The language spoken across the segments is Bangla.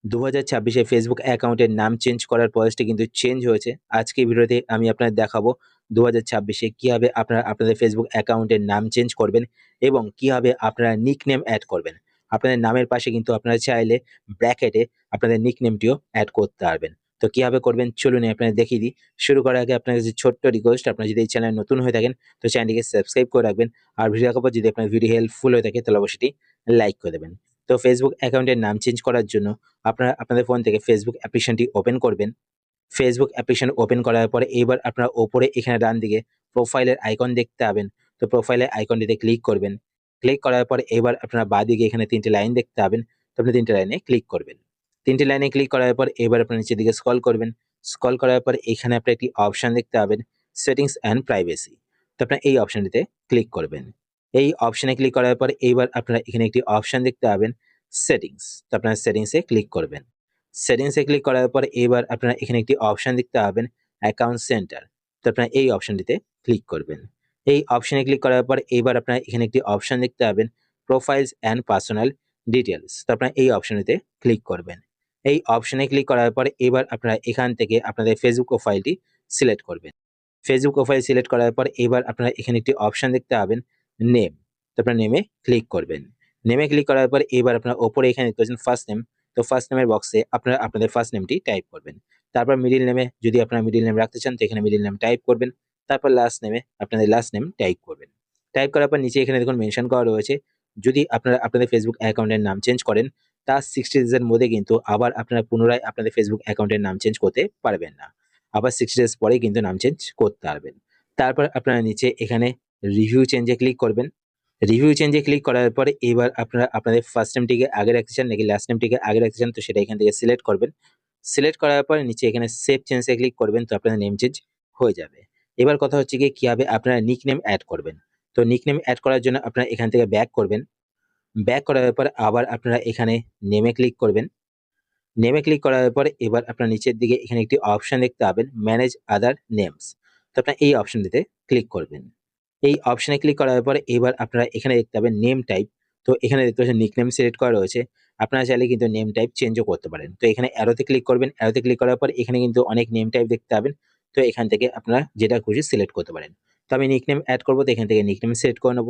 2026 ফেসবুক অ্যাকাউন্টের নাম চেঞ্জ করার প্রসেসটি কিন্তু চেঞ্জ হয়েছে। আজকের ভিডিওতে আমি আপনাদের দেখাবো 2026 কিভাবে আপনারা আপনাদের ফেসবুক অ্যাকাউন্টের নাম চেঞ্জ করবেন এবং কিভাবে আপনারা নিকনেম অ্যাড করবেন। আপনাদের নামের পাশে কিন্তু আপনারা চাইলে ব্র্যাকেটে আপনাদের নিকনেমটিও অ্যাড করতে পারবেন। তো কিভাবে করবেন চলুন আপনাদের দেখিয়ে দিই। শুরু করার আগে আপনার কাছে ছোট্ট রিকোয়েস্ট, আপনারা যদি এই চ্যানেলে নতুন হয়ে থাকেন তো চ্যানেলটিকে সাবস্ক্রাইব করে রাখবেন। আর ভিডিও দেখার পর যদি আপনার ভিডিও হেল্পফুল হয়ে থাকে তাহলে অবশ্যই লাইক করে দেবেন। তো ফেসবুক অ্যাকাউন্টের নাম চেঞ্জ করার জন্য আপনারা আপনাদের ফোন থেকে ফেসবুক অ্যাপ্লিকেশনটি ওপেন করবেন। ফেসবুক অ্যাপ্লিকেশন ওপেন করার পরে এবার আপনারা ওপরে এখানে ডান দিকে প্রোফাইলের আইকন দেখতে পাবেন। তো প্রোফাইলের আইকনটিতে ক্লিক করবেন। ক্লিক করার পরে এবার আপনারা বাঁদিকে এখানে ৩ টে লাইন দেখতে পাবেন। তো আপনি ৩ টে লাইনে ক্লিক করবেন। ৩ টে লাইনে ক্লিক করার পর এবার আপনারা নিচের দিকে স্ক্রল করবেন। স্ক্রল করার পর এখানে আপনারা একটি অপশন দেখতে পাবেন, সেটিংস অ্যান্ড প্রাইভেসি। তো আপনারা এই অপশনটিতে ক্লিক করবেন। এই অপশনে ক্লিক করার পর এইবার আপনারা এখানে একটি অপশন দেখতে পাবেন, সেটিংস। তো আপনারা সেটিংসে ক্লিক করবেন। সেটিংসে ক্লিক করার পর এবার আপনারা এখানে একটি অপশন দেখতে পাবেন, অ্যাকাউন্ট সেন্টার। তো আপনারা এই অপশনটিতে ক্লিক করবেন। এই অপশনে ক্লিক করার পর এবার আপনারা এখানে একটি অপশন দেখতে পাবেন, প্রোফাইলস অ্যান্ড পার্সোনাল ডিটেইলস। তো আপনারা এই অপশনটিতে ক্লিক করবেন। এই অপশনে ক্লিক করার পর এবার আপনারা এখান থেকে আপনাদের ফেসবুক প্রোফাইলটি সিলেক্ট করবেন। ফেসবুক প্রোফাইল সিলেক্ট করার পর এবার আপনারা এখানে একটি অপশন দেখতে পাবেন, নেম। তো আপনারা নেমে ক্লিক করবেন। নেমে ক্লিক করার পর এবার আপনারা ওপরে এখানে দেখতে পাচ্ছেন ফার্স্ট নেম। তো ফার্স্ট নেমের বক্সে আপনারা আপনাদের ফার্স্ট নেমটি টাইপ করবেন। তারপর মিডল নেমে যদি আপনারা মিডল নেম রাখতে চান তো এখানে মিডল নেম টাইপ করবেন। তারপর লাস্ট নেমে আপনাদের লাস্ট নেম টাইপ করবেন। টাইপ করার পর নিচে এখানে দেখুন মেনশন করা রয়েছে, যদি আপনারা আপনাদের ফেসবুক অ্যাকাউন্টের নাম চেঞ্জ করেন তার 60 ডেজ এর মধ্যে কিন্তু আবার আপনারা পুনরায় আপনাদের ফেসবুক অ্যাকাউন্টের নাম চেঞ্জ করতে পারবেন না। আবার 60 ডেজ পরেই কিন্তু নাম চেঞ্জ করতে পারবেন। তারপর আপনারা নিচে এখানে রিভিউ চেঞ্জে ক্লিক করবেন। রিভিউ চেঞ্জে ক্লিক করার পরে এবার আপনারা আপনাদের ফার্স্ট নেমটিকে আগে রাখতে চান নাকি লাস্ট নেমটিকে আগে রাখতে চান তো সেটা এখান থেকে সিলেক্ট করবেন। সিলেক্ট করার পরে নিচে এখানে সেভ চেঞ্জে ক্লিক করবেন, তো আপনাদের নেম চেঞ্জ হয়ে যাবে। এবার কথা হচ্ছে গিয়ে কিভাবে আপনারা নিকনেম অ্যাড করবেন। তো নিকনেম অ্যাড করার জন্য আপনারা এখান থেকে ব্যাক করবেন। ব্যাক করার পর আবার আপনারা এখানে নেমে ক্লিক করবেন। নেমে ক্লিক করার পরে এবার আপনার নিচের দিকে এখানে একটি অপশন দেখতে পাবেন, ম্যানেজ আদার নেমস। তো আপনারা এই অপশনটিতে ক্লিক করবেন। এই অপশনে ক্লিক করার পরে এবার আপনারা এখানে দেখতে পাবেন নেম টাইপ। তো এখানে দেখতে পাচ্ছেন নিকনেম সিলেক্ট করা রয়েছে। আপনারা চাইলে কিন্তু নেম টাইপ চেঞ্জও করতে পারেন। তো এখানে অ্যারোতে ক্লিক করবেন। অ্যারোতে ক্লিক করার পর এখানে কিন্তু অনেক নেম টাইপ দেখতে পাবেন। তো এখান থেকে আপনারা যেটা খুশি সিলেক্ট করতে পারেন। তো আমি নিকনেম এড করব, তো এখান থেকে নিকনেম সিলেক্ট করে নেব।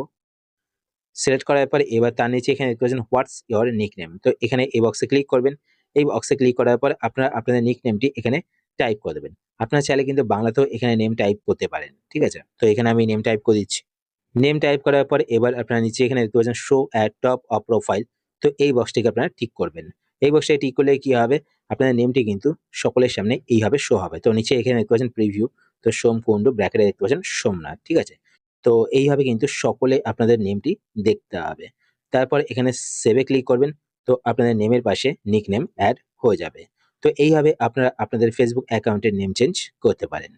সিলেক্ট করার পর এবার তার নিচে এখানে দেখতে পাচ্ছেন হোয়াটস ইওর নিকনেম। তো এখানে এই বক্সে ক্লিক করবেন। এই বক্সে ক্লিক করার পর আপনারা আপনাদের নিকনেমটি এখানে টাইপ করে দেবেন। আপনারা চাইলে কিন্তু বাংলাতেও এখানে নেম টাইপ করতে পারেন। ঠিক আছে? তো এখানে আমি নেম টাইপ করে দিচ্ছি। নেম টাইপ করার পর এবার আপনারা নিচে এখানে দেখতে পাচ্ছেন show at top of profile. তো এই বক্সটিকে আপনারা টিক করবেন। এই বক্সটায় টিক করলে কি হবে? আপনাদের নেমটি কিন্তু সকলের সামনে এইভাবে শো হবে। তো নিচে এখানে দেখতে পাচ্ছেন প্রিভিউ। তো সোম কুন্ডু ব্র্যাকেটে দেখতে পাচ্ছেন সোমনাথ। ঠিক আছে? তো এইভাবে কিন্তু সকলে আপনাদের নেমটি দেখতে হবে। তারপর এখানে সেভে ক্লিক করবেন। তো আপনাদের নেমের পাশে নিকনেম এড হয়ে যাবে। তো এইভাবে আপনারা আপনাদের ফেসবুক অ্যাকাউন্টের নেম চেঞ্জ করতে পারেন।